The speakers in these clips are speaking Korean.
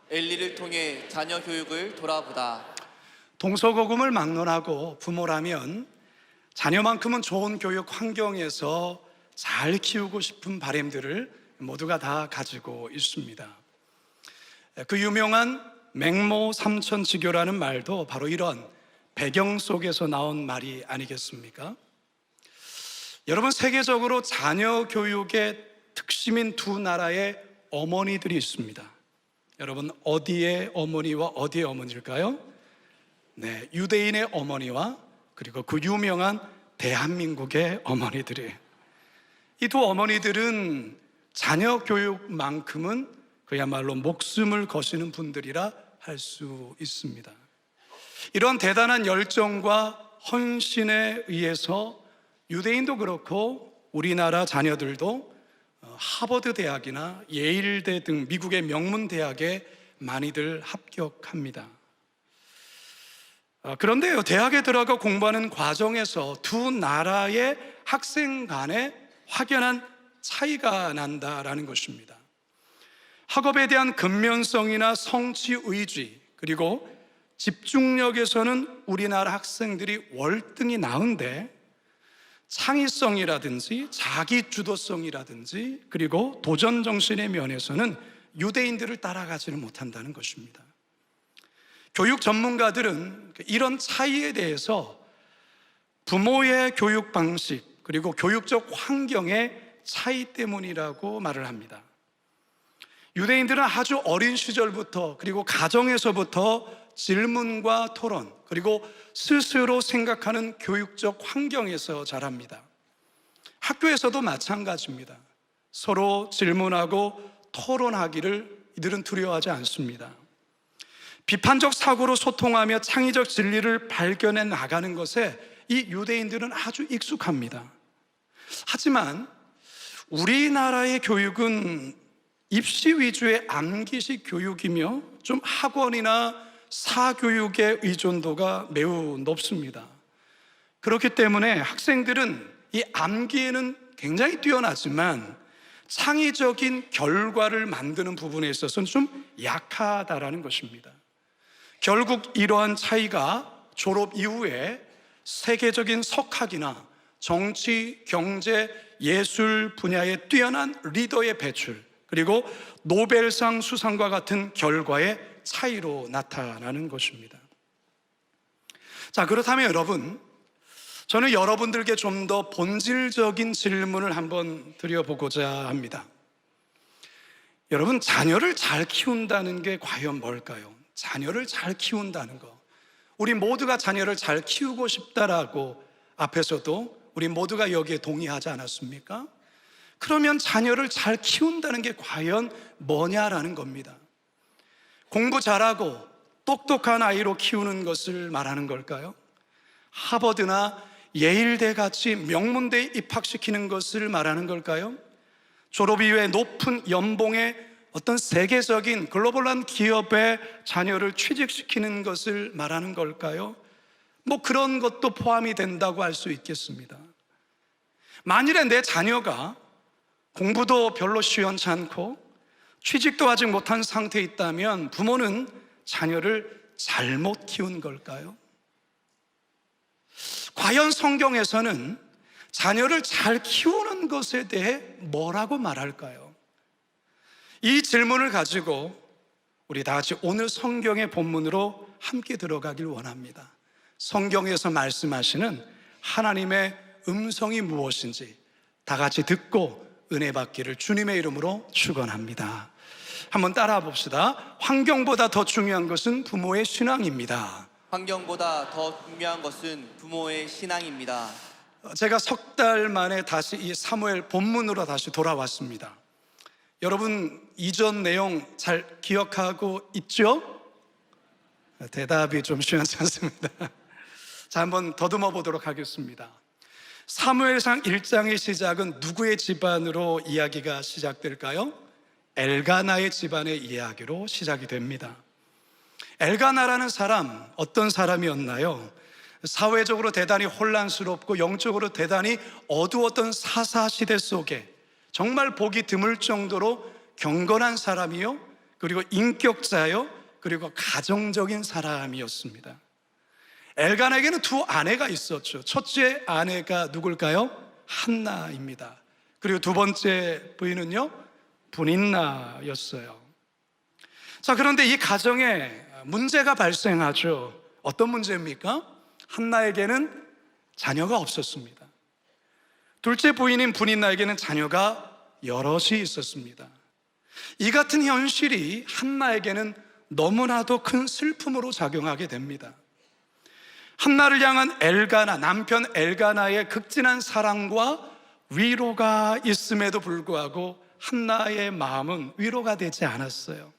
엘리를 통해 자녀 교육을 돌아보다. 동서고금을 막론하고 부모라면 자녀만큼은 좋은 교육 환경에서 잘 키우고 싶은 바람들을 모두가 다 가지고 있습니다. 그 유명한 맹모 삼천지교라는 말도 바로 이런 배경 속에서 나온 말이 아니겠습니까? 여러분, 세계적으로 자녀 교육의 특심인 두 나라의 어머니들이 있습니다. 여러분, 어디의 어머니와 어디의 어머니일까요? 네, 유대인의 어머니와 그리고 그 유명한 대한민국의 어머니들이, 이 두 어머니들은 자녀 교육만큼은 그야말로 목숨을 거시는 분들이라 할 수 있습니다. 이런 대단한 열정과 헌신에 의해서 유대인도 그렇고 우리나라 자녀들도 하버드 대학이나 예일대 등 미국의 명문 대학에 많이들 합격합니다. 그런데요, 대학에 들어가 공부하는 과정에서 두 나라의 학생 간에 확연한 차이가 난다라는 것입니다. 학업에 대한 근면성이나 성취 의지, 그리고 집중력에서는 우리나라 학생들이 월등히 나은데, 창의성이라든지 자기주도성이라든지 그리고 도전 정신의 면에서는 유대인들을 따라가지는 못한다는 것입니다. 교육 전문가들은 이런 차이에 대해서 부모의 교육 방식 그리고 교육적 환경의 차이 때문이라고 말을 합니다. 유대인들은 아주 어린 시절부터 그리고 가정에서부터 질문과 토론 그리고 스스로 생각하는 교육적 환경에서 자랍니다. 학교에서도 마찬가지입니다. 서로 질문하고 토론하기를 이들은 두려워하지 않습니다. 비판적 사고로 소통하며 창의적 진리를 발견해 나가는 것에 이 유대인들은 아주 익숙합니다. 하지만 우리나라의 교육은 입시 위주의 암기식 교육이며 좀 학원이나 사교육의 의존도가 매우 높습니다. 그렇기 때문에 학생들은 이 암기에는 굉장히 뛰어나지만 창의적인 결과를 만드는 부분에 있어서는 좀 약하다라는 것입니다. 결국 이러한 차이가 졸업 이후에 세계적인 석학이나 정치, 경제, 예술 분야의 뛰어난 리더의 배출, 그리고 노벨상 수상과 같은 결과의 차이로 나타나는 것입니다. 자, 그렇다면 여러분, 저는 여러분들께 좀 더 본질적인 질문을 한번 드려보고자 합니다. 여러분, 자녀를 잘 키운다는 게 과연 뭘까요? 자녀를 잘 키운다는 거, 우리 모두가 자녀를 잘 키우고 싶다라고 앞에서도 우리 모두가 여기에 동의하지 않았습니까? 그러면 자녀를 잘 키운다는 게 과연 뭐냐라는 겁니다. 공부 잘하고 똑똑한 아이로 키우는 것을 말하는 걸까요? 하버드나 예일대 같이 명문대에 입학시키는 것을 말하는 걸까요? 졸업 이후에 높은 연봉의 어떤 세계적인 글로벌한 기업의 자녀를 취직시키는 것을 말하는 걸까요? 뭐 그런 것도 포함이 된다고 할 수 있겠습니다. 만일에 내 자녀가 공부도 별로 시원치 않고 취직도 아직 못한 상태에 있다면 부모는 자녀를 잘못 키운 걸까요? 과연 성경에서는 자녀를 잘 키우는 것에 대해 뭐라고 말할까요? 이 질문을 가지고 우리 다 같이 오늘 성경의 본문으로 함께 들어가길 원합니다. 성경에서 말씀하시는 하나님의 음성이 무엇인지 다 같이 듣고 은혜 받기를 주님의 이름으로 축원합니다. 한번 따라와 봅시다. 환경보다 더 중요한 것은 부모의 신앙입니다. 환경보다 더 중요한 것은 부모의 신앙입니다. 제가 석 달 만에 다시 이 사무엘 본문으로 다시 돌아왔습니다. 여러분, 이전 내용 잘 기억하고 있죠? 대답이 좀 시원치 않습니다. 자, 한번 더듬어 보도록 하겠습니다. 사무엘상 1장의 시작은 누구의 집안으로 이야기가 시작될까요? 엘가나의 집안의 이야기로 시작이 됩니다. 엘가나라는 사람, 어떤 사람이었나요? 사회적으로 대단히 혼란스럽고 영적으로 대단히 어두웠던 사사시대 속에 정말 보기 드물 정도로 경건한 사람이요, 그리고 인격자요, 그리고 가정적인 사람이었습니다. 엘간에게는 두 아내가 있었죠. 첫째 아내가 누굴까요? 한나입니다. 그리고 두 번째 부인은요, 브닌나였어요. 자, 그런데 이 가정에 문제가 발생하죠. 어떤 문제입니까? 한나에게는 자녀가 없었습니다. 둘째 부인인 브닌나에게는 자녀가 여럿이 있었습니다. 이 같은 현실이 한나에게는 너무나도 큰 슬픔으로 작용하게 됩니다. 한나를 향한 엘가나, 남편 엘가나의 극진한 사랑과 위로가 있음에도 불구하고 한나의 마음은 위로가 되지 않았어요.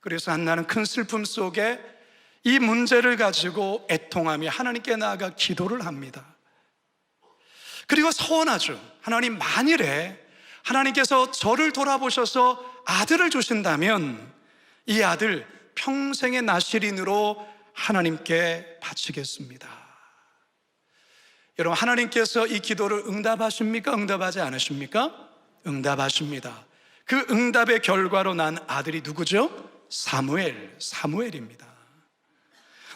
그래서 한나는 큰 슬픔 속에 이 문제를 가지고 애통하며 하나님께 나아가 기도를 합니다. 그리고 서원하죠. 하나님, 만일에 하나님께서 저를 돌아보셔서 아들을 주신다면 이 아들 평생의 나실인으로 하나님께 바치겠습니다. 여러분, 하나님께서 이 기도를 응답하십니까? 응답하지 않으십니까? 응답하십니다. 그 응답의 결과로 난 아들이 누구죠? 사무엘입니다.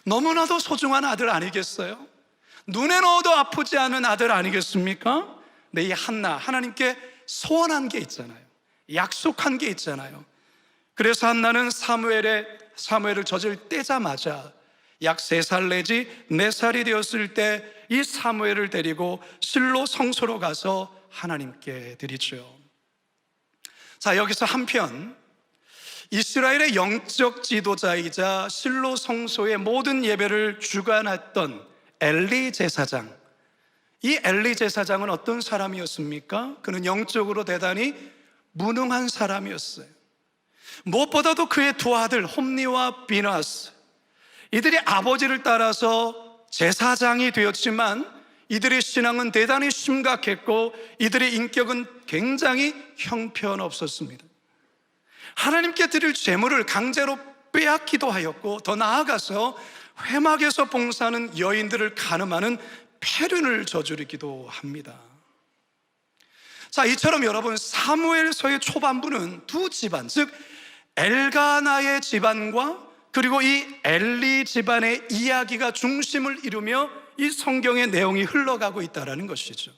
너무나도 소중한 아들 아니겠어요? 눈에 넣어도 아프지 않은 아들 아니겠습니까? 네, 이 한나, 하나님께 소원한 게 있잖아요. 약속한 게 있잖아요. 그래서 한나는 사무엘을 젖을 떼자마자 약 3살 내지 4살이 되었을 때 이 사무엘을 데리고 실로 성소로 가서 하나님께 드리죠. 자, 여기서 한편 이스라엘의 영적 지도자이자 실로 성소의 모든 예배를 주관했던 엘리 제사장, 이 엘리 제사장은 어떤 사람이었습니까? 그는 영적으로 대단히 무능한 사람이었어요. 무엇보다도 그의 두 아들 홈니와 비나스, 이들이 아버지를 따라서 제사장이 되었지만 이들의 신앙은 대단히 심각했고 이들의 인격은 굉장히 형편없었습니다. 하나님께 드릴 제물을 강제로 빼앗기도 하였고, 더 나아가서 회막에서 봉사하는 여인들을 간음하는 폐륜을 저지르기도 합니다. 자, 이처럼 여러분, 사무엘서의 초반부는 두 집안, 즉 엘가나의 집안과 그리고 이 엘리 집안의 이야기가 중심을 이루며 이 성경의 내용이 흘러가고 있다는 것이죠.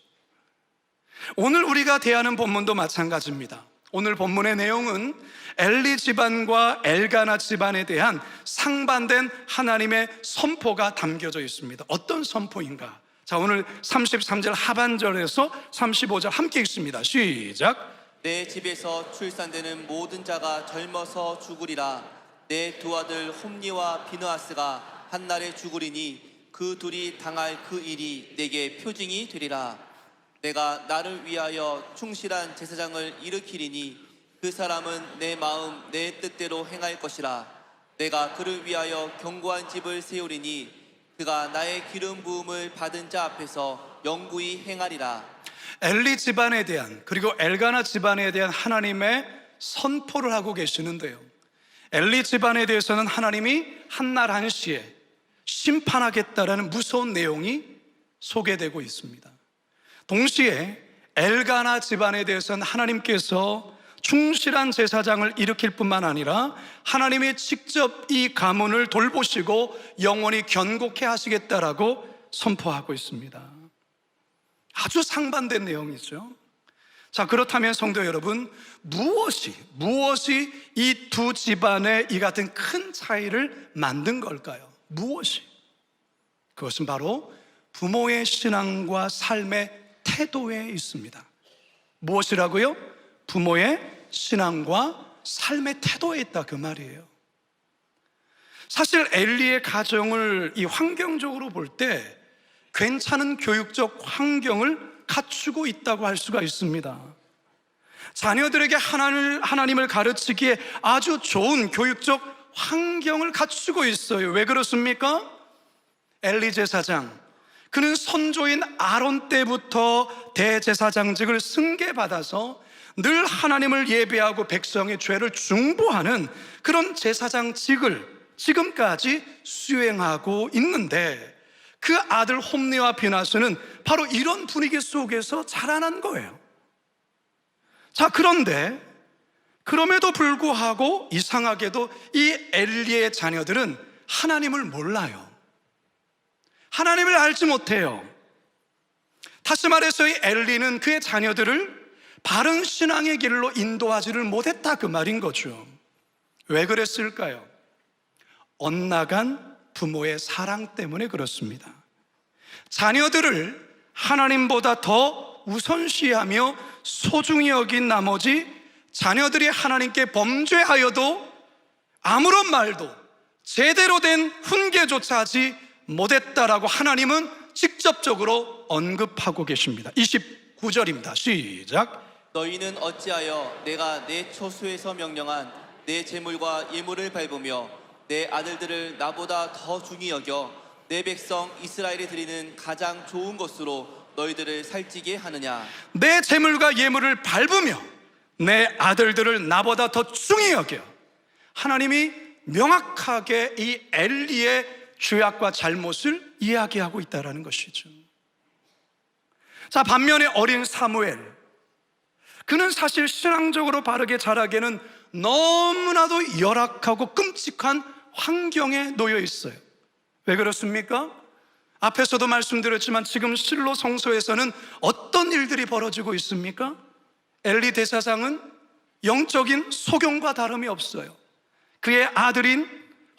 오늘 우리가 대하는 본문도 마찬가지입니다. 오늘 본문의 내용은 엘리 집안과 엘가나 집안에 대한 상반된 하나님의 선포가 담겨져 있습니다. 어떤 선포인가? 자, 오늘 33절 하반절에서 35절 함께 읽습니다. 시작. 내 집에서 출산되는 모든 자가 젊어서 죽으리라. 내 두 아들 홈니와 비느하스가 한날에 죽으리니 그 둘이 당할 그 일이 내게 표징이 되리라. 내가 나를 위하여 충실한 제사장을 일으키리니 그 사람은 내 마음 내 뜻대로 행할 것이라. 내가 그를 위하여 견고한 집을 세우리니 그가 나의 기름 부음을 받은 자 앞에서 영구히 행하리라. 엘리 집안에 대한, 그리고 엘가나 집안에 대한 하나님의 선포를 하고 계시는데요, 엘리 집안에 대해서는 하나님이 한날 한시에 심판하겠다라는 무서운 내용이 소개되고 있습니다. 동시에 엘가나 집안에 대해서는 하나님께서 충실한 제사장을 일으킬 뿐만 아니라 하나님이 직접 이 가문을 돌보시고 영원히 견고케 하시겠다라고 선포하고 있습니다. 아주 상반된 내용이죠. 자, 그렇다면 성도 여러분, 무엇이 이 두 집안의 이 같은 큰 차이를 만든 걸까요? 무엇이? 그것은 바로 부모의 신앙과 삶의 태도에 있습니다. 무엇이라고요? 부모의 신앙과 삶의 태도에 있다, 그 말이에요. 사실 엘리의 가정을 이 환경적으로 볼 때 괜찮은 교육적 환경을 갖추고 있다고 할 수가 있습니다. 자녀들에게 하나님을 가르치기에 아주 좋은 교육적 환경을 갖추고 있어요. 왜 그렇습니까? 엘리 제사장, 그는 선조인 아론 때부터 대제사장직을 승계받아서 늘 하나님을 예배하고 백성의 죄를 중보하는 그런 제사장직을 지금까지 수행하고 있는데, 그 아들 홈니와 비나스는 바로 이런 분위기 속에서 자라난 거예요. 자, 그런데 그럼에도 불구하고 이상하게도 이 엘리의 자녀들은 하나님을 몰라요. 하나님을 알지 못해요. 다시 말해서 이 엘리는 그의 자녀들을 바른 신앙의 길로 인도하지를 못했다 그 말인 거죠. 왜 그랬을까요? 엇나간 부모의 사랑 때문에 그렇습니다. 자녀들을 하나님보다 더 우선시하며 소중히 여긴 나머지 자녀들이 하나님께 범죄하여도 아무런 말도 제대로 된 훈계조차 하지 못했다라고 하나님은 직접적으로 언급하고 계십니다. 29절입니다. 시작. 너희는 어찌하여 내가 내 초소에서 명령한 내 재물과 예물을 밟으며 내 아들들을 나보다 더 중히 여겨 내 백성 이스라엘이 드리는 가장 좋은 것으로 너희들을 살찌게 하느냐. 내 재물과 예물을 밟으며 내 아들들을 나보다 더 중히 여겨. 하나님이 명확하게 이 엘리의 죄악과 잘못을 이야기하고 있다는 것이죠. 자, 반면에 어린 사무엘, 그는 사실 신앙적으로 바르게 자라기에는 너무나도 열악하고 끔찍한 환경에 놓여 있어요. 왜 그렇습니까? 앞에서도 말씀드렸지만 지금 실로 성소에서는 어떤 일들이 벌어지고 있습니까? 엘리 대사장은 영적인 소경과 다름이 없어요. 그의 아들인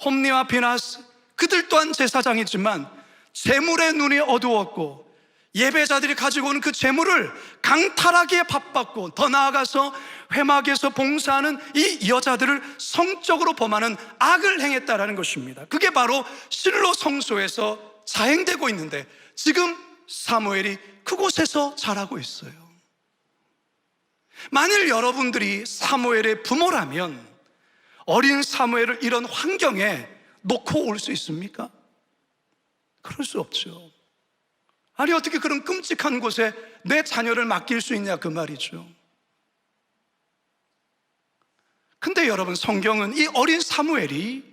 홈니와 비나스, 그들 또한 제사장이지만 재물의 눈이 어두웠고 예배자들이 가지고 오는 그 재물을 강탈하기에 바빴고, 더 나아가서 회막에서 봉사하는 이 여자들을 성적으로 범하는 악을 행했다라는 것입니다. 그게 바로 실로 성소에서 자행되고 있는데 지금 사무엘이 그곳에서 자라고 있어요. 만일 여러분들이 사무엘의 부모라면 어린 사무엘을 이런 환경에 놓고 올 수 있습니까? 그럴 수 없죠. 아니, 어떻게 그런 끔찍한 곳에 내 자녀를 맡길 수 있냐 그 말이죠. 근데 여러분, 성경은 이 어린 사무엘이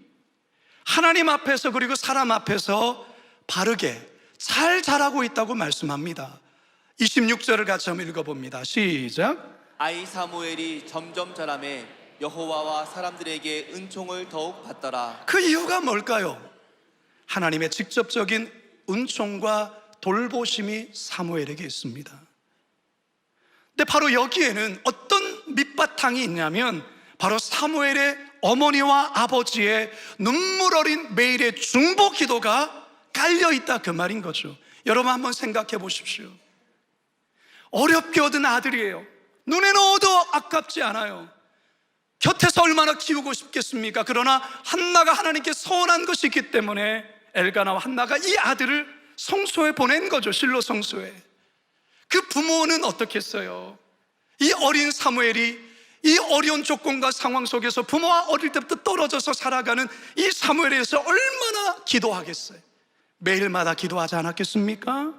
하나님 앞에서 그리고 사람 앞에서 바르게 잘 자라고 있다고 말씀합니다. 26절을 같이 한번 읽어봅니다. 시작. 아이 사무엘이 점점 자라매 여호와와 사람들에게 은총을 더욱 받더라. 그 이유가 뭘까요? 하나님의 직접적인 은총과 돌보심이 사무엘에게 있습니다. 근데 바로 여기에는 어떤 밑바탕이 있냐면 바로 사무엘의 어머니와 아버지의 눈물 어린 매일의 중보 기도가 깔려있다 그 말인 거죠. 여러분 한번 생각해 보십시오. 어렵게 얻은 아들이에요. 눈에 넣어도 아깝지 않아요. 곁에서 얼마나 키우고 싶겠습니까? 그러나 한나가 하나님께 서운한 것이 있기 때문에 엘가나와 한나가 이 아들을 성소에 보낸 거죠. 실로 성소에. 그 부모는 어떻겠어요? 이 어린 사무엘이 이 어려운 조건과 상황 속에서 부모와 어릴 때부터 떨어져서 살아가는 이 사무엘에 대해서 얼마나 기도하겠어요? 매일마다 기도하지 않았겠습니까?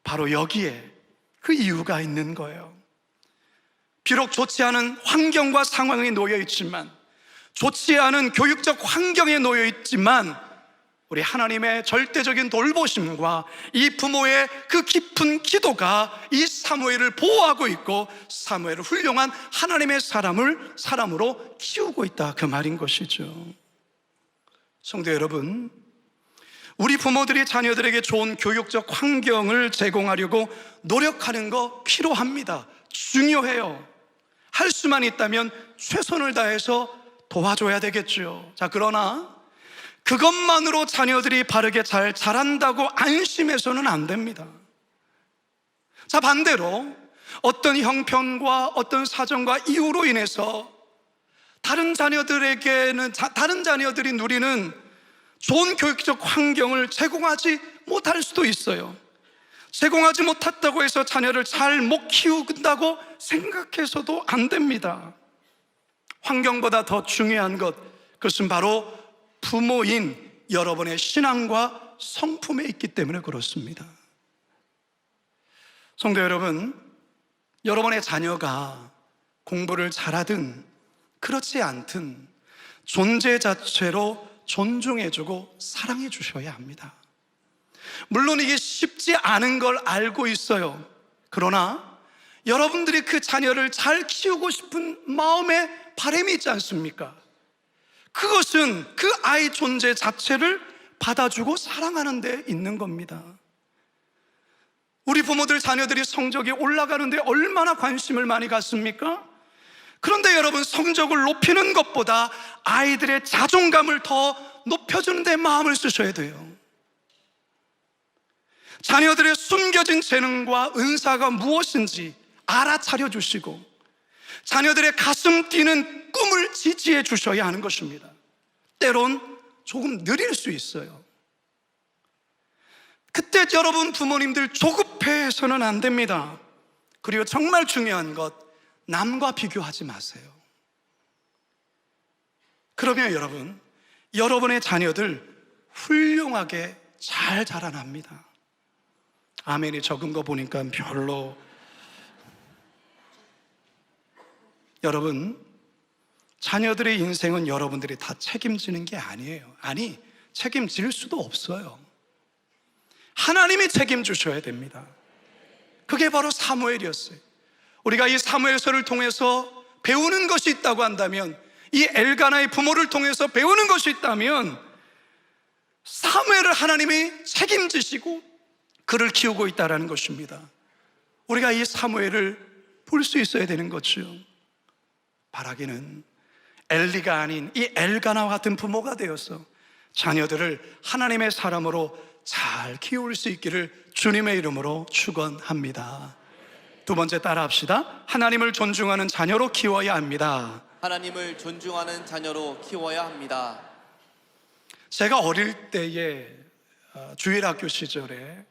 바로 여기에 그 이유가 있는 거예요. 비록 좋지 않은 환경과 상황에 놓여 있지만, 좋지 않은 교육적 환경에 놓여 있지만, 우리 하나님의 절대적인 돌보심과 이 부모의 그 깊은 기도가 이 사무엘을 보호하고 있고 사무엘을 훌륭한 하나님의 사람으로 키우고 있다 그 말인 것이죠. 성도 여러분, 우리 부모들이 자녀들에게 좋은 교육적 환경을 제공하려고 노력하는 거 필요합니다. 중요해요. 할 수만 있다면 최선을 다해서 도와줘야 되겠죠. 자, 그러나 그것만으로 자녀들이 바르게 잘 자란다고 안심해서는 안 됩니다. 자, 반대로 어떤 형편과 어떤 사정과 이유로 인해서 다른 자녀들이 누리는 좋은 교육적 환경을 제공하지 못할 수도 있어요. 제공하지 못했다고 해서 자녀를 잘 못 키운다고 생각해서도 안 됩니다. 환경보다 더 중요한 것, 그것은 바로 부모인 여러분의 신앙과 성품에 있기 때문에 그렇습니다. 성도 여러분, 여러분의 자녀가 공부를 잘하든 그렇지 않든 존재 자체로 존중해주고 사랑해 주셔야 합니다. 물론 이게 쉽지 않은 걸 알고 있어요. 그러나 여러분들이 그 자녀를 잘 키우고 싶은 마음에 바람이 있지 않습니까? 그것은 그 아이 존재 자체를 받아주고 사랑하는 데 있는 겁니다. 우리 부모들 자녀들이 성적이 올라가는데 얼마나 관심을 많이 갖습니까? 그런데 여러분, 성적을 높이는 것보다 아이들의 자존감을 더 높여주는 데 마음을 쓰셔야 돼요. 자녀들의 숨겨진 재능과 은사가 무엇인지 알아차려 주시고 자녀들의 가슴 뛰는 꿈을 지지해 주셔야 하는 것입니다. 때론 조금 느릴 수 있어요. 그때 여러분 부모님들 조급해서는 안 됩니다. 그리고 정말 중요한 것, 남과 비교하지 마세요. 그러면 여러분, 여러분의 자녀들 훌륭하게 잘 자라납니다. 아멘이 적은 거 보니까 별로. 여러분, 자녀들의 인생은 여러분들이 다 책임지는 게 아니에요. 아니, 책임질 수도 없어요. 하나님이 책임주셔야 됩니다. 그게 바로 사무엘이었어요. 우리가 이 사무엘서를 통해서 배우는 것이 있다고 한다면, 이 엘가나의 부모를 통해서 배우는 것이 있다면, 사무엘을 하나님이 책임지시고 그를 키우고 있다는 것입니다. 우리가 이 사무엘을 볼 수 있어야 되는 거죠. 바라기는 엘리가 아닌 이 엘가나와 같은 부모가 되어서 자녀들을 하나님의 사람으로 잘 키울 수 있기를 주님의 이름으로 축원합니다. 두 번째 따라합시다. 하나님을 존중하는 자녀로 키워야 합니다. 하나님을 존중하는 자녀로 키워야 합니다. 제가 어릴 때에 주일학교 시절에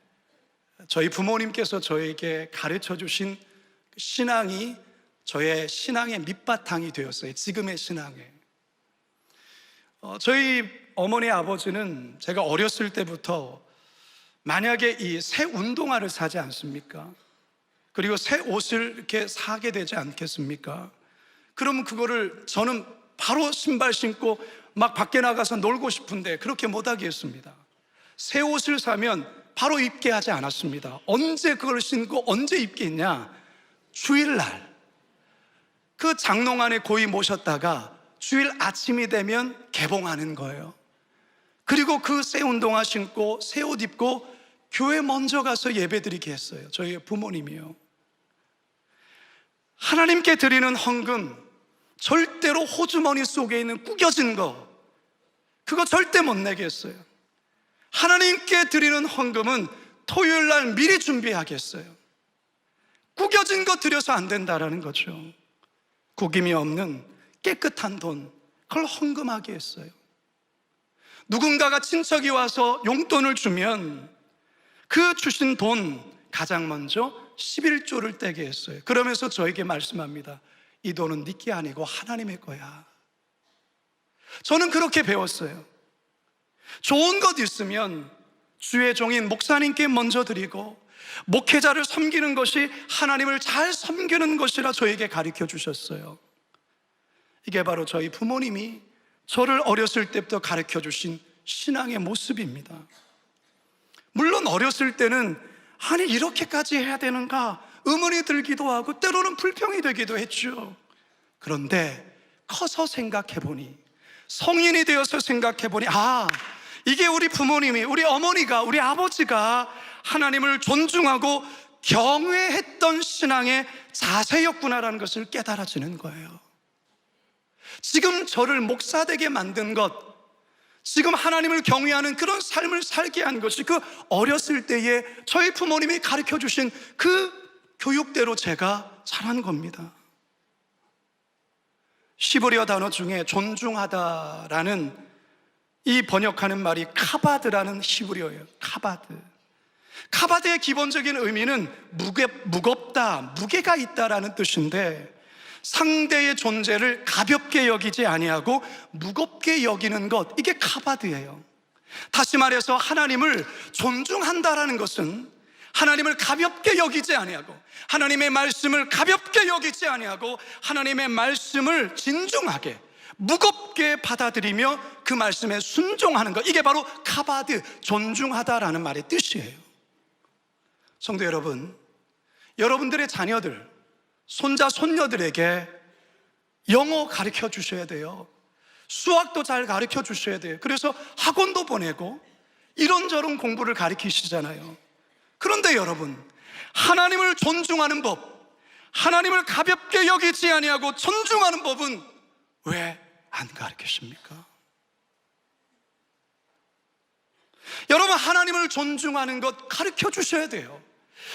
저희 부모님께서 저에게 가르쳐 주신 신앙이 저의 신앙의 밑바탕이 되었어요. 지금의 신앙에. 저희 어머니 아버지는 제가 어렸을 때부터 만약에 이 새 운동화를 사지 않습니까? 그리고 새 옷을 이렇게 사게 되지 않겠습니까? 그러면 그거를 저는 바로 신발 신고 막 밖에 나가서 놀고 싶은데 그렇게 못하게 했습니다. 새 옷을 사면 바로 입게 하지 않았습니다. 언제 그걸 신고 언제 입겠냐? 주일날 그 장롱 안에 고이 모셨다가 주일 아침이 되면 개봉하는 거예요. 그리고 그 새 운동화 신고 새 옷 입고 교회 먼저 가서 예배드리게 했어요. 저희 부모님이요. 하나님께 드리는 헌금, 절대로 호주머니 속에 있는 구겨진 거, 그거 절대 못 내게 했어요. 하나님께 드리는 헌금은 토요일 날 미리 준비하겠어요. 구겨진 거 드려서 안 된다라는 거죠. 구김이 없는 깨끗한 돈, 그걸 헌금하게 했어요. 누군가가 친척이 와서 용돈을 주면 그 주신 돈 가장 먼저 11조를 떼게 했어요. 그러면서 저에게 말씀합니다. 이 돈은 네게 아니고 하나님의 거야. 저는 그렇게 배웠어요. 좋은 것 있으면 주의 종인 목사님께 먼저 드리고 목회자를 섬기는 것이 하나님을 잘 섬기는 것이라 저에게 가르쳐 주셨어요. 이게 바로 저희 부모님이 저를 어렸을 때부터 가르쳐 주신 신앙의 모습입니다. 물론 어렸을 때는 아니 이렇게까지 해야 되는가 의문이 들기도 하고 때로는 불평이 되기도 했죠. 그런데 커서 생각해보니, 성인이 되어서 생각해보니, 이게 우리 부모님이, 우리 어머니가, 우리 아버지가 하나님을 존중하고 경외했던 신앙의 자세였구나라는 것을 깨달아지는 거예요. 지금 저를 목사되게 만든 것, 지금 하나님을 경외하는 그런 삶을 살게 한 것이 그 어렸을 때에 저희 부모님이 가르쳐 주신 그 교육대로 제가 자란 겁니다. 히브리어 단어 중에 존중하다라는 이 번역하는 말이 카바드라는 히브리어예요. 카바드의 기본적인 의미는 무겁다, 무게가 있다라는 뜻인데, 상대의 존재를 가볍게 여기지 아니하고 무겁게 여기는 것, 이게 카바드예요. 다시 말해서 하나님을 존중한다라는 것은 하나님을 가볍게 여기지 아니하고, 하나님의 말씀을 가볍게 여기지 아니하고, 하나님의 말씀을 진중하게 무겁게 받아들이며 그 말씀에 순종하는 것, 이게 바로 카바드, 존중하다라는 말의 뜻이에요. 성도 여러분, 여러분들의 자녀들, 손자, 손녀들에게 영어 가르쳐 주셔야 돼요. 수학도 잘 가르쳐 주셔야 돼요. 그래서 학원도 보내고 이런저런 공부를 가르치시잖아요. 그런데 여러분, 하나님을 존중하는 법, 하나님을 가볍게 여기지 아니하고 존중하는 법은 왜 안 가르치십니까? 여러분, 하나님을 존중하는 것 가르쳐 주셔야 돼요.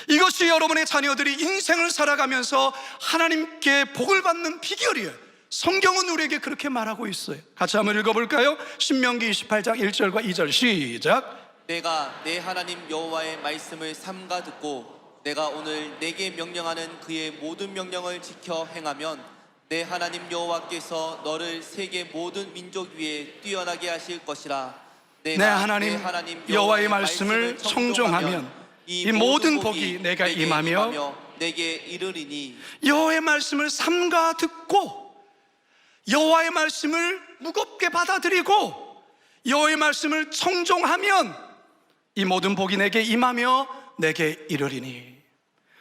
이것이 여러분의 자녀들이 인생을 살아가면서 하나님께 복을 받는 비결이에요. 성경은 우리에게 그렇게 말하고 있어요. 같이 한번 읽어볼까요? 신명기 28장 1절과 2절 시작. 내가 내 하나님 여호와의 말씀을 삼가 듣고 내가 오늘 내게 명령하는 그의 모든 명령을 지켜 행하면 내 하나님 여호와께서 너를 세계 모든 민족 위에 뛰어나게 하실 것이라. 내 하나님 여호와의 말씀을 청종하면 이 모든 복이 내가 임하며 내게 이르리니. 여호와의 말씀을 삼가 듣고 여호와의 말씀을 무겁게 받아들이고 여호와의 말씀을 청종하면 이 모든 복이 내게 임하며 내게 이르리니.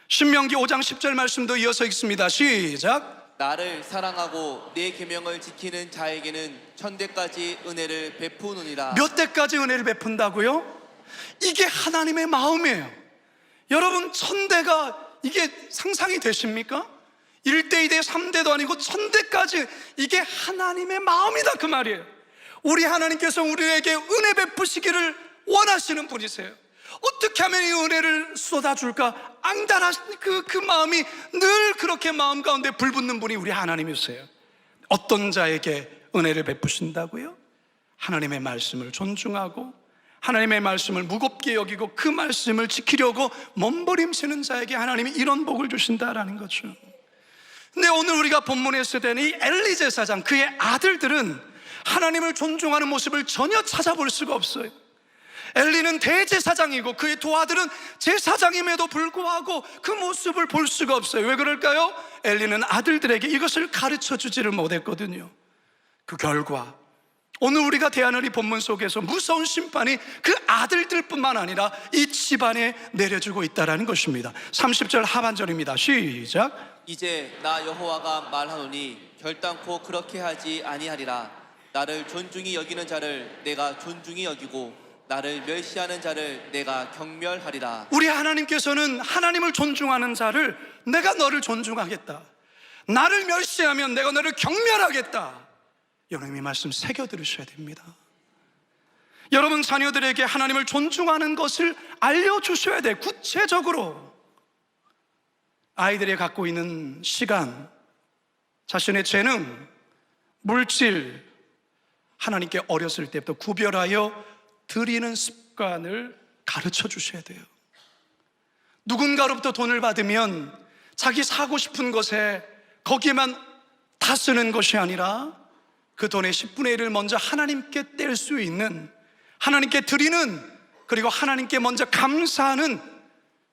신명기 5장 10절 말씀도 이어서 읽습니다. 시작. 나를 사랑하고 내 계명을 지키는 자에게는 천대까지 은혜를 베푸느니라. 몇 대까지 은혜를 베푼다고요? 이게 하나님의 마음이에요. 여러분, 천대가 이게 상상이 되십니까? 1대, 2대, 3대도 아니고 천대까지, 이게 하나님의 마음이다 그 말이에요. 우리 하나님께서 우리에게 은혜 베푸시기를 원하시는 분이세요. 어떻게 하면 이 은혜를 쏟아줄까? 앙달하신 그 마음이 늘 그렇게 마음 가운데 불붙는 분이 우리 하나님이세요. 어떤 자에게 은혜를 베푸신다고요? 하나님의 말씀을 존중하고 하나님의 말씀을 무겁게 여기고 그 말씀을 지키려고 몸부림치는 자에게 하나님이 이런 복을 주신다라는 거죠. 근데 오늘 우리가 본문에서 된 이 엘리 제사장, 그의 아들들은 하나님을 존중하는 모습을 전혀 찾아볼 수가 없어요. 엘리는 대제사장이고 그의 두 아들은 제사장임에도 불구하고 그 모습을 볼 수가 없어요. 왜 그럴까요? 엘리는 아들들에게 이것을 가르쳐 주지를 못했거든요. 그 결과 오늘 우리가 대하는 이 본문 속에서 무서운 심판이 그 아들들뿐만 아니라 이 집안에 내려주고 있다는 것입니다. 30절 하반절입니다. 시작. 이제 나 여호와가 말하노니 결단코 그렇게 하지 아니하리라. 나를 존중히 여기는 자를 내가 존중히 여기고 나를 멸시하는 자를 내가 경멸하리라. 우리 하나님께서는 하나님을 존중하는 자를 내가 너를 존중하겠다, 나를 멸시하면 내가 너를 경멸하겠다. 여러분, 이 말씀 새겨 들으셔야 됩니다. 여러분 자녀들에게 하나님을 존중하는 것을 알려주셔야 돼요. 구체적으로 아이들이 갖고 있는 시간, 자신의 재능, 물질, 하나님께 어렸을 때부터 구별하여 드리는 습관을 가르쳐 주셔야 돼요. 누군가로부터 돈을 받으면 자기 사고 싶은 것에 거기에만 다 쓰는 것이 아니라 그 돈의 10분의 1을 먼저 하나님께 뗄 수 있는, 하나님께 드리는, 그리고 하나님께 먼저 감사하는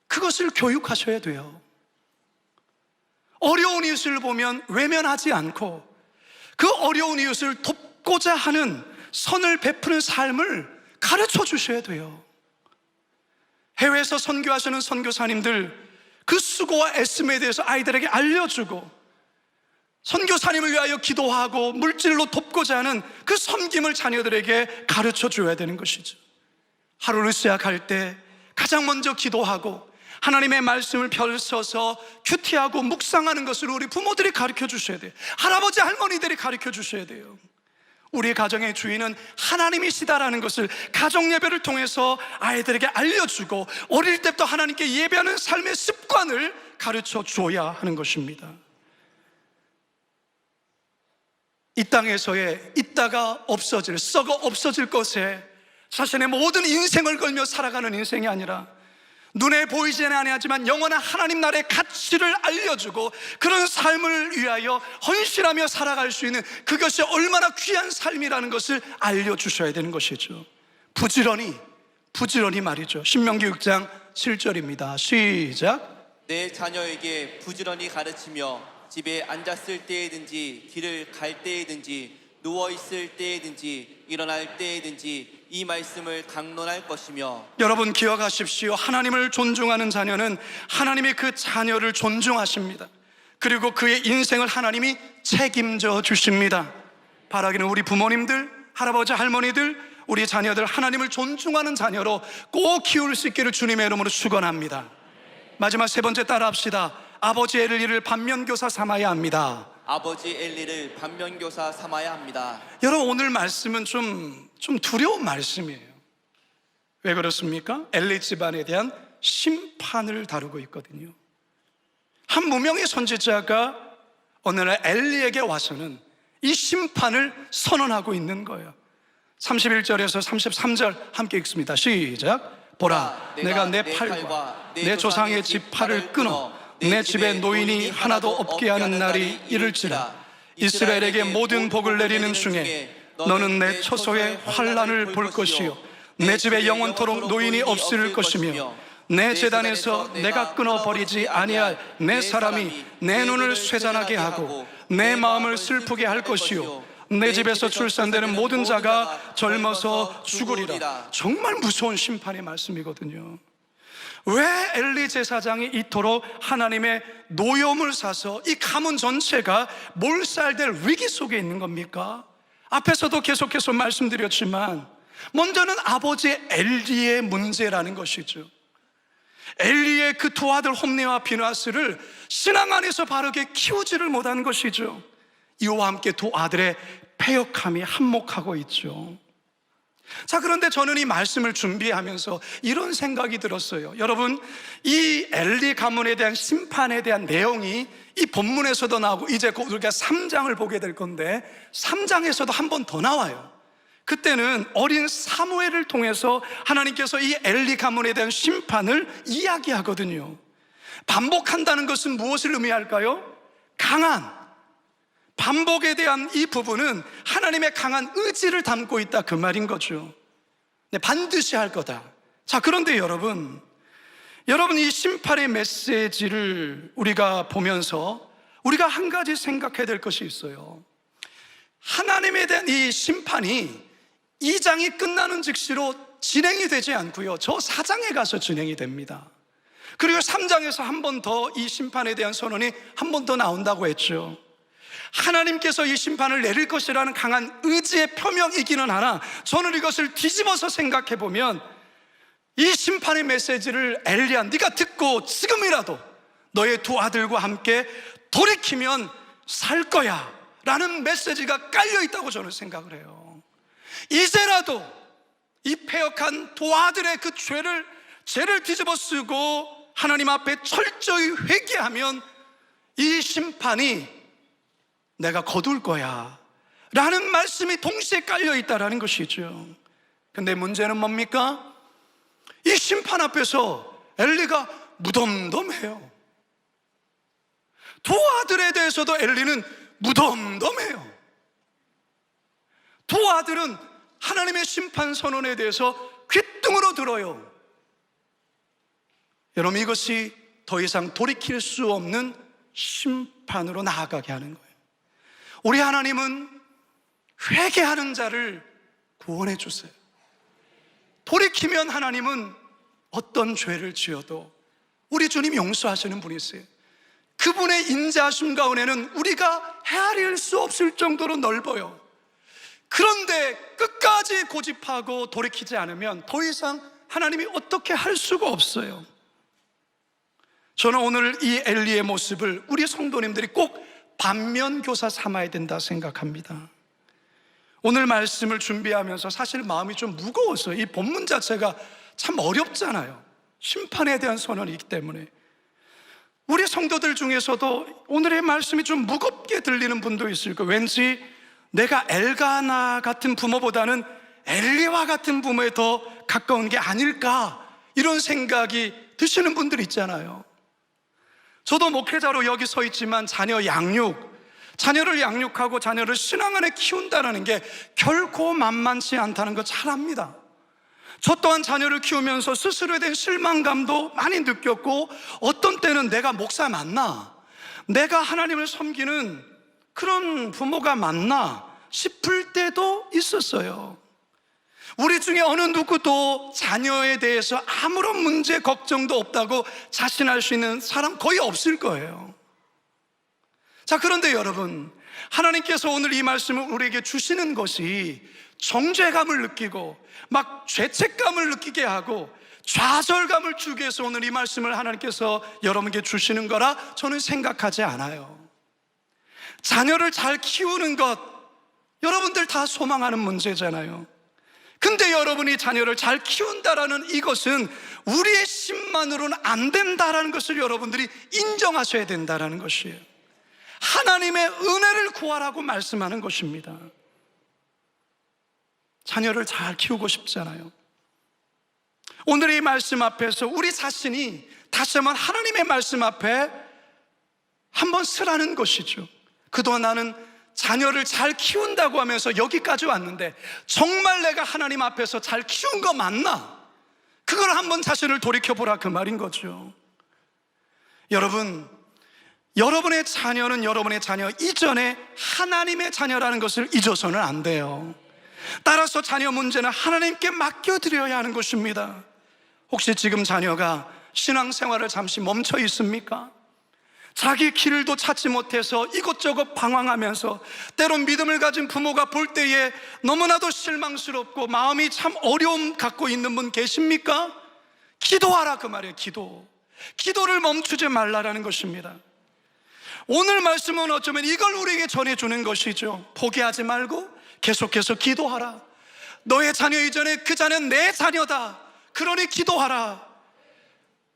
그것을 교육하셔야 돼요. 어려운 이웃을 보면 외면하지 않고 그 어려운 이웃을 돕고자 하는 선을 베푸는 삶을 가르쳐 주셔야 돼요. 해외에서 선교하시는 선교사님들 그 수고와 애씀에 대해서 아이들에게 알려주고 선교사님을 위하여 기도하고 물질로 돕고자 하는 그 섬김을 자녀들에게 가르쳐 줘야 되는 것이죠. 하루를 시작할 때 가장 먼저 기도하고 하나님의 말씀을 펼쳐서 큐티하고 묵상하는 것을 우리 부모들이 가르쳐 주셔야 돼요. 할아버지 할머니들이 가르쳐 주셔야 돼요. 우리 가정의 주인은 하나님이시다라는 것을 가정 예배를 통해서 아이들에게 알려주고 어릴 때부터 하나님께 예배하는 삶의 습관을 가르쳐 줘야 하는 것입니다. 이 땅에서의 있다가 없어질, 썩어 없어질 것에 자신의 모든 인생을 걸며 살아가는 인생이 아니라 눈에 보이지는 아니하지만 영원한 하나님 나라의 가치를 알려주고 그런 삶을 위하여 헌신하며 살아갈 수 있는 그것이 얼마나 귀한 삶이라는 것을 알려주셔야 되는 것이죠. 부지런히 말이죠. 신명기 6장 7절입니다. 시작. 내 자녀에게 부지런히 가르치며 집에 앉았을 때에든지 길을 갈 때에든지 누워있을 때에든지 일어날 때에든지 이 말씀을 강론할 것이며. 여러분 기억하십시오. 하나님을 존중하는 자녀는 하나님이 그 자녀를 존중하십니다. 그리고 그의 인생을 하나님이 책임져 주십니다. 바라기는 우리 부모님들, 할아버지, 할머니들, 우리 자녀들 하나님을 존중하는 자녀로 꼭 키울 수 있기를 주님의 이름으로 축원합니다. 마지막 세 번째 따라합시다. 아버지 엘리를 반면교사 삼아야 합니다. 아버지 엘리를 반면교사 삼아야 합니다. 여러분, 오늘 말씀은 좀 두려운 말씀이에요. 왜 그렇습니까? 엘리 집안에 대한 심판을 다루고 있거든요. 한 무명의 선지자가 어느 날 엘리에게 와서는 이 심판을 선언하고 있는 거예요. 31절에서 33절 함께 읽습니다. 시작. 보라, 내가 내 팔과 내 조상의 집 팔을 끊어 내 집에 노인이 하나도 없게 하는 날이 이를지라. 이스라엘에게 모든 복을 내리는 중에 너는 내 처소에 환난을 볼 것이요 내 집에 영원토록 노인이 없을 것이며 내 제단에서 내가 끊어버리지 아니할 내 사람이 내 눈을 쇠잔하게 하고 내 마음을 슬프게 할 것이요 내 집에서 출산되는 모든 자가 젊어서 죽으리라. 정말 무서운 심판의 말씀이거든요. 왜 엘리 제사장이 이토록 하나님의 노여움을 사서 이 가문 전체가 몰살될 위기 속에 있는 겁니까? 앞에서도 계속해서 말씀드렸지만 먼저는 아버지 엘리의 문제라는 것이죠. 엘리의 그 두 아들 홈니와 비느하스를 신앙 안에서 바르게 키우지를 못한 것이죠. 이와 함께 두 아들의 패역함이 한몫하고 있죠. 자, 그런데 저는 이 말씀을 준비하면서 이런 생각이 들었어요. 여러분, 이 엘리 가문에 대한 심판에 대한 내용이 이 본문에서도 나오고 이제 곧 우리가 3장을 보게 될 건데 3장에서도 한 번 더 나와요. 그때는 어린 사무엘을 통해서 하나님께서 이 엘리 가문에 대한 심판을 이야기하거든요. 반복한다는 것은 무엇을 의미할까요? 강한, 반복에 대한 이 부분은 하나님의 강한 의지를 담고 있다, 그 말인 거죠. 네, 반드시 할 거다. 자, 그런데 여러분 이 심판의 메시지를 우리가 보면서 우리가 한 가지 생각해야 될 것이 있어요. 하나님에 대한 이 심판이 2장이 끝나는 즉시로 진행이 되지 않고요, 저 4장에 가서 진행이 됩니다. 그리고 3장에서 한 번 더 이 심판에 대한 선언이 한 번 더 나온다고 했죠. 하나님께서 이 심판을 내릴 것이라는 강한 의지의 표명이기는 하나, 저는 이것을 뒤집어서 생각해 보면 이 심판의 메시지를 엘리야, 네가 듣고 지금이라도 너의 두 아들과 함께 돌이키면 살 거야 라는 메시지가 깔려 있다고 저는 생각을 해요. 이제라도 이 패역한 두 아들의 그 죄를 뒤집어 쓰고 하나님 앞에 철저히 회개하면 이 심판이 내가 거둘 거야 라는 말씀이 동시에 깔려 있다는 것이죠. 근데 문제는 뭡니까? 이 심판 앞에서 엘리가 무덤덤해요. 두 아들에 대해서도 엘리는 무덤덤해요. 두 아들은 하나님의 심판 선언에 대해서 귓등으로 들어요. 여러분, 이것이 더 이상 돌이킬 수 없는 심판으로 나아가게 하는 거예요. 우리 하나님은 회개하는 자를 구원해 주세요. 돌이키면 하나님은 어떤 죄를 지어도 우리 주님 용서하시는 분이세요. 그분의 인자하심과 은혜는 우리가 헤아릴 수 없을 정도로 넓어요. 그런데 끝까지 고집하고 돌이키지 않으면 더 이상 하나님이 어떻게 할 수가 없어요. 저는 오늘 이 엘리의 모습을 우리 성도님들이 꼭 반면교사 삼아야 된다 생각합니다. 오늘 말씀을 준비하면서 사실 마음이 좀 무거웠어요. 이 본문 자체가 참 어렵잖아요. 심판에 대한 선언이기 때문에. 우리 성도들 중에서도 오늘의 말씀이 좀 무겁게 들리는 분도 있을 거예요. 왠지 내가 엘가나 같은 부모보다는 엘리와 같은 부모에 더 가까운 게 아닐까, 이런 생각이 드시는 분들 있잖아요. 저도 목회자로 여기 서 있지만 자녀를 양육하고 자녀를 신앙 안에 키운다는 게 결코 만만치 않다는 거 잘 압니다. 저 또한 자녀를 키우면서 스스로에 대한 실망감도 많이 느꼈고, 어떤 때는 내가 목사 맞나? 내가 하나님을 섬기는 그런 부모가 맞나? 싶을 때도 있었어요. 우리 중에 어느 누구도 자녀에 대해서 아무런 문제 걱정도 없다고 자신할 수 있는 사람 거의 없을 거예요. 자, 그런데 여러분, 하나님께서 오늘 이 말씀을 우리에게 주시는 것이 정죄감을 느끼고 막 죄책감을 느끼게 하고 좌절감을 주기 위해서 오늘 이 말씀을 하나님께서 여러분에게 주시는 거라 저는 생각하지 않아요. 자녀를 잘 키우는 것, 여러분들 다 소망하는 문제잖아요. 근데 여러분이 자녀를 잘 키운다라는 이것은 우리의 힘만으로는 안 된다라는 것을 여러분들이 인정하셔야 된다라는 것이에요. 하나님의 은혜를 구하라고 말씀하는 것입니다. 자녀를 잘 키우고 싶잖아요. 오늘 이 말씀 앞에서 우리 자신이 다시 한번 하나님의 말씀 앞에 한번 서라는 것이죠. 그동안 나는 자녀를 잘 키운다고 하면서 여기까지 왔는데 정말 내가 하나님 앞에서 잘 키운 거 맞나? 그걸 한번 자신을 돌이켜보라, 그 말인 거죠. 여러분, 여러분의 자녀는 여러분의 자녀 이전에 하나님의 자녀라는 것을 잊어서는 안 돼요. 따라서 자녀 문제는 하나님께 맡겨드려야 하는 것입니다. 혹시 지금 자녀가 신앙생활을 잠시 멈춰 있습니까? 자기 길도 찾지 못해서 이것저것 방황하면서 때론 믿음을 가진 부모가 볼 때에 너무나도 실망스럽고 마음이 참 어려움 갖고 있는 분 계십니까? 기도하라, 그 말이에요. 기도를 멈추지 말라라는 것입니다. 오늘 말씀은 어쩌면 이걸 우리에게 전해주는 것이죠. 포기하지 말고 계속해서 기도하라. 너의 자녀 이전에 그 자녀는 내 자녀다. 그러니 기도하라.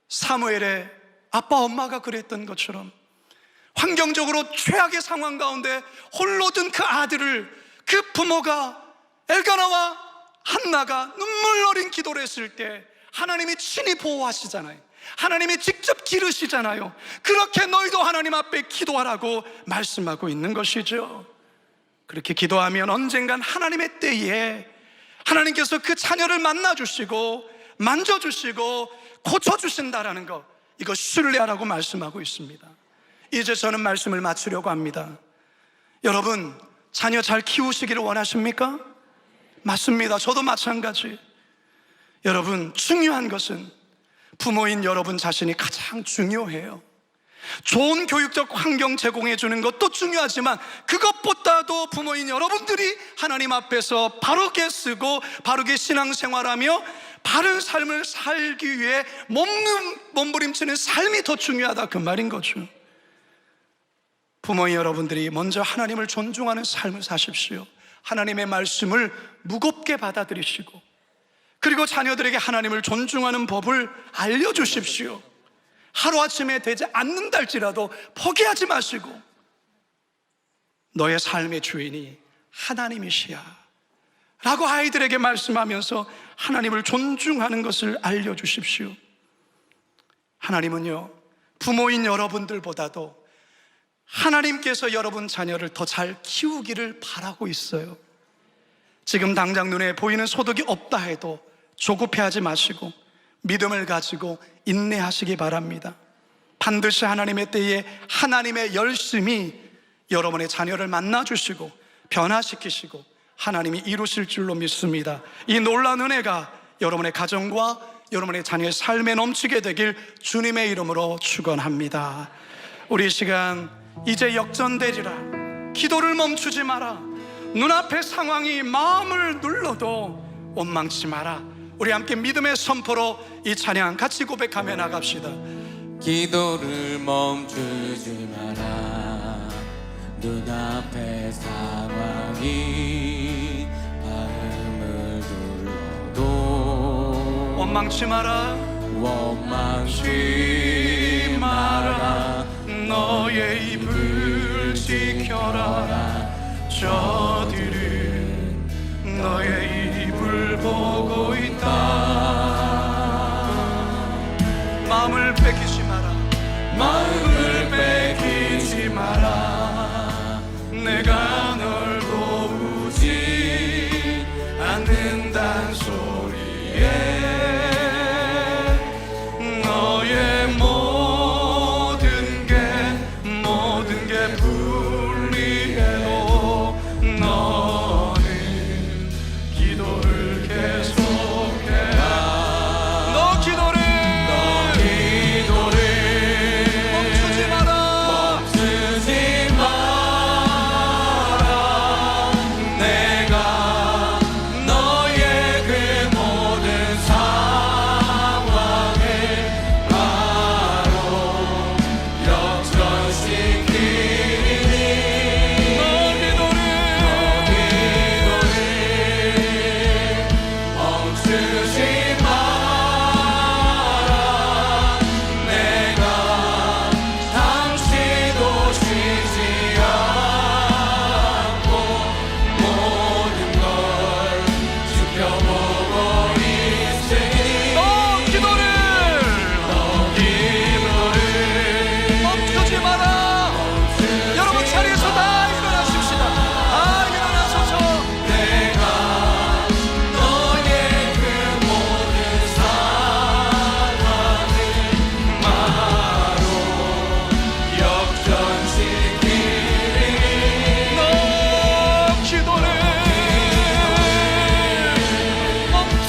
사무엘의 아빠 엄마가 그랬던 것처럼 환경적으로 최악의 상황 가운데 홀로 든 그 아들을 그 부모가 엘가나와 한나가 눈물 어린 기도를 했을 때 하나님이 친히 보호하시잖아요. 하나님이 직접 기르시잖아요. 그렇게 너희도 하나님 앞에 기도하라고 말씀하고 있는 것이죠. 그렇게 기도하면 언젠간 하나님의 때에 하나님께서 그 자녀를 만나주시고 만져주시고 고쳐주신다라는 것, 이거 신뢰하라고 말씀하고 있습니다. 이제 저는 말씀을 마치려고 합니다. 여러분, 자녀 잘 키우시기를 원하십니까? 맞습니다. 저도 마찬가지. 여러분, 중요한 것은 부모인 여러분 자신이 가장 중요해요. 좋은 교육적 환경 제공해 주는 것도 중요하지만 그것보다도 부모인 여러분들이 하나님 앞에서 바르게 쓰고 바르게 신앙생활하며 바른 삶을 살기 위해 몸부림치는 삶이 더 중요하다, 그 말인 거죠. 부모인 여러분들이 먼저 하나님을 존중하는 삶을 사십시오. 하나님의 말씀을 무겁게 받아들이시고 그리고 자녀들에게 하나님을 존중하는 법을 알려주십시오. 하루아침에 되지 않는다 할지라도 포기하지 마시고 너의 삶의 주인이 하나님이시야 라고 아이들에게 말씀하면서 하나님을 존중하는 것을 알려주십시오. 하나님은요, 부모인 여러분들보다도 하나님께서 여러분 자녀를 더 잘 키우기를 바라고 있어요. 지금 당장 눈에 보이는 소득이 없다 해도 조급해하지 마시고 믿음을 가지고 인내하시기 바랍니다. 반드시 하나님의 때에 하나님의 열심히 여러분의 자녀를 만나주시고 변화시키시고 하나님이 이루실 줄로 믿습니다. 이 놀라운 은혜가 여러분의 가정과 여러분의 자녀의 삶에 넘치게 되길 주님의 이름으로 축원합니다. 우리 시간 이제 역전되리라. 기도를 멈추지 마라. 눈앞의 상황이 마음을 눌러도 원망치 마라. 우리 함께 믿음의 선포로 이 찬양 같이 고백하며 나갑시다. 기도를 멈추지 마라. 눈앞의 상황이 마음을 눌러도 원망치 마라. 원망치 마라. 너의 입을 지켜라. 저들은 너의 입을 보고 있다. 마음을 뺏기지 마라. 마음을 뺏기지 마라. 내가 널 도우지 않는단 소리에 너의 모든 게 불리해도 너는 기도를 계속해라. 너 기도를 멈추지 마라. 멈추지 마라.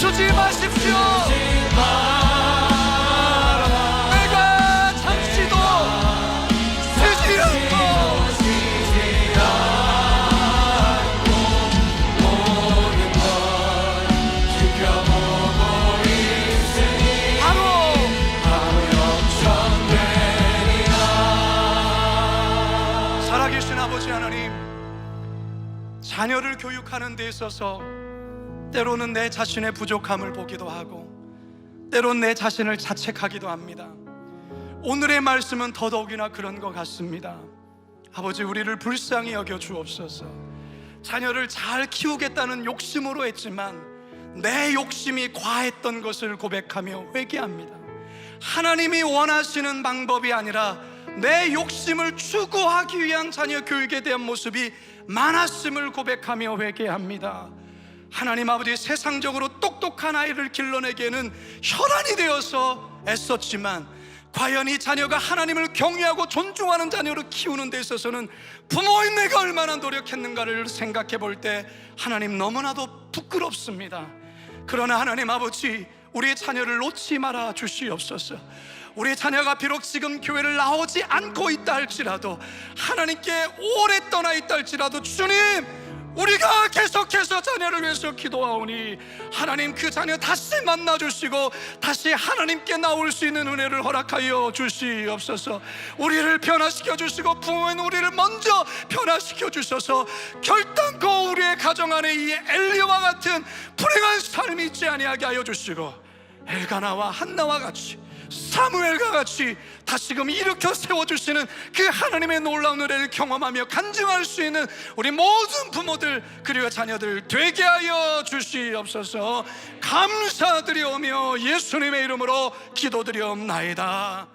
멈추지 마십시오. 내가 잠시도 쉬지 않고 모든 걸 지켜보고 있으니 바로 역전되리라. 살아계신 아버지 하나님, 자녀를 교육하는 데 있어서 때로는 내 자신의 부족함을 보기도 하고 때로는 내 자신을 자책하기도 합니다. 오늘의 말씀은 더더욱이나 그런 것 같습니다. 아버지, 우리를 불쌍히 여겨 주옵소서. 자녀를 잘 키우겠다는 욕심으로 했지만 내 욕심이 과했던 것을 고백하며 회개합니다. 하나님이 원하시는 방법이 아니라 내 욕심을 추구하기 위한 자녀 교육에 대한 모습이 많았음을 고백하며 회개합니다. 하나님 아버지, 세상적으로 똑똑한 아이를 길러내기에는 혈안이 되어서 애썼지만 과연 이 자녀가 하나님을 경외하고 존중하는 자녀로 키우는 데 있어서는 부모인 내가 얼마나 노력했는가를 생각해 볼 때 하나님 너무나도 부끄럽습니다. 그러나 하나님 아버지, 우리의 자녀를 놓지 말아 주시옵소서. 우리 자녀가 비록 지금 교회를 나오지 않고 있다 할지라도, 하나님께 오래 떠나 있다 할지라도, 주님, 우리가 계속해서 자녀를 위해서 기도하오니 하나님 그 자녀 다시 만나주시고 다시 하나님께 나올 수 있는 은혜를 허락하여 주시옵소서. 우리를 변화시켜 주시고 부모인 우리를 먼저 변화시켜 주셔서 결단코 우리의 가정 안에 이 엘리야와 같은 불행한 삶이 있지 아니하게 하여 주시고, 엘가나와 한나와 같이, 사무엘과 같이 다시금 일으켜 세워주시는 그 하나님의 놀라운 은혜를 경험하며 간증할 수 있는 우리 모든 부모들 그리고 자녀들 되게 하여 주시옵소서. 감사드리오며 예수님의 이름으로 기도드리옵나이다.